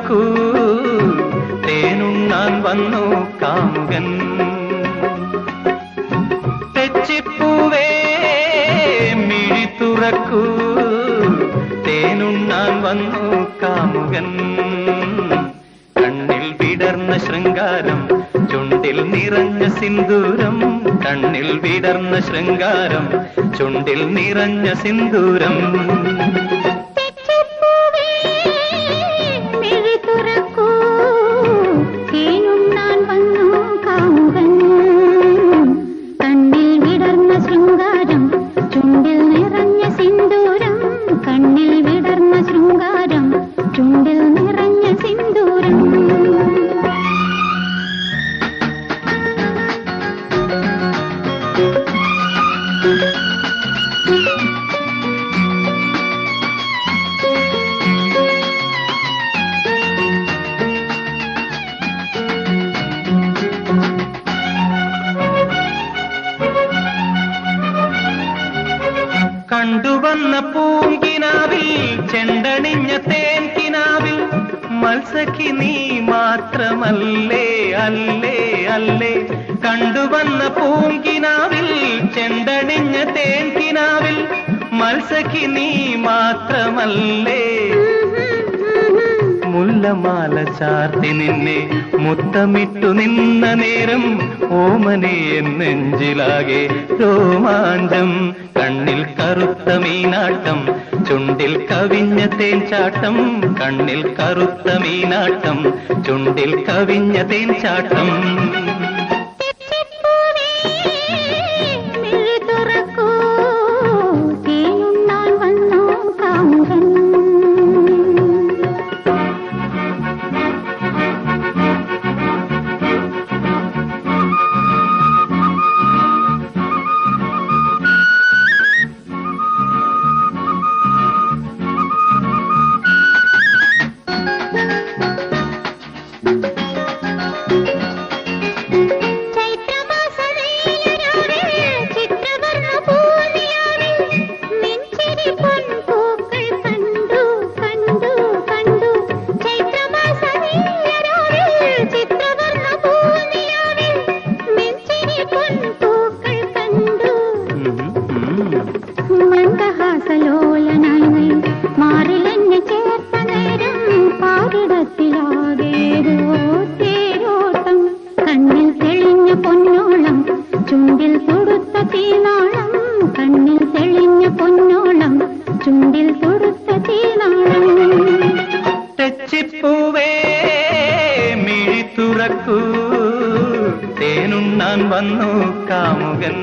തുറക്കൂ തേനുണ്ണാൻ വന്നു കാമുകൻ. തെച്ചിപ്പൂവേ മിഴി തുറക്കൂ തേനുണ്ണാൻ വന്നു കാമുകൻ. കണ്ണിൽ വിടർന്ന ശൃംഗാരം ചുണ്ടിൽ നിറഞ്ഞ സിന്ദൂരം. കണ്ണിൽ വിടർന്ന ശൃംഗാരം ചുണ്ടിൽ നിറഞ്ഞ സിന്ദൂരം. കണ്ണിൽ വിടർന്ന ശൃംഗാരം ചുണ്ടിൽ നിറഞ്ഞ സിന്ദൂരം. കണ്ടുവന്ന പൂങ്കിനാവിൽ ചെണ്ടണിഞ്ഞ തേൻകിനാവിൽ മത്സഖി നീ മാത്രമല്ലേ അല്ലേ അല്ലേ. കണ്ടുവന്ന പൂങ്കിനാവിൽ ചെണ്ടണിഞ്ഞ തേൻകിനാവിൽ മത്സഖി നീ മാത്രമല്ലേ. മുല്ലമാല ചാർത്തി നിന്നെ മുത്തമിട്ടു നിന്ന നേരം ഓമനെ നെഞ്ചിലാകെ രോമാഞ്ചം. കണ്ണിൽ കറുത്ത മീനാട്ടം ചുണ്ടിൽ കവിഞ്ഞ തേൻചാട്ടം. കണ്ണിൽ കറുത്ത മീനാട്ടം ചുണ്ടിൽ കവിഞ്ഞ തേൻചാട്ടം. മന്ദഹാസലോലനായി മാറിലെന്നെ ചേർത്ത നേരം പാരിടത്തിലാകേതോ തേരോട്ടം. കണ്ണിൽ തെളിഞ്ഞ പൊന്നോളം ചുണ്ടിൽ തൊടുത്ത തീനാളം. കണ്ണിൽ തെളിഞ്ഞ പൊന്നോളം ചുണ്ടിൽ തൊടുത്ത തീനാളം. തെച്ചിപ്പൂവേ മിഴി തുറക്കൂ തേനുണ്ണാൻ വന്നു കാമുകൻ.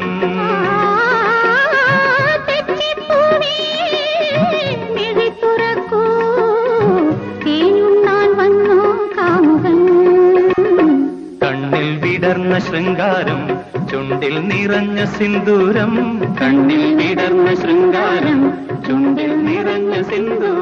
കണ്ണിൽ വിടർന്ന ശൃംഗാരം ചുണ്ടിൽ നിറഞ്ഞ സിന്ദൂരം. കണ്ണിൽ വിടർന്ന ശൃംഗാരം ചുണ്ടിൽ നിറഞ്ഞ സിന്ദൂരം.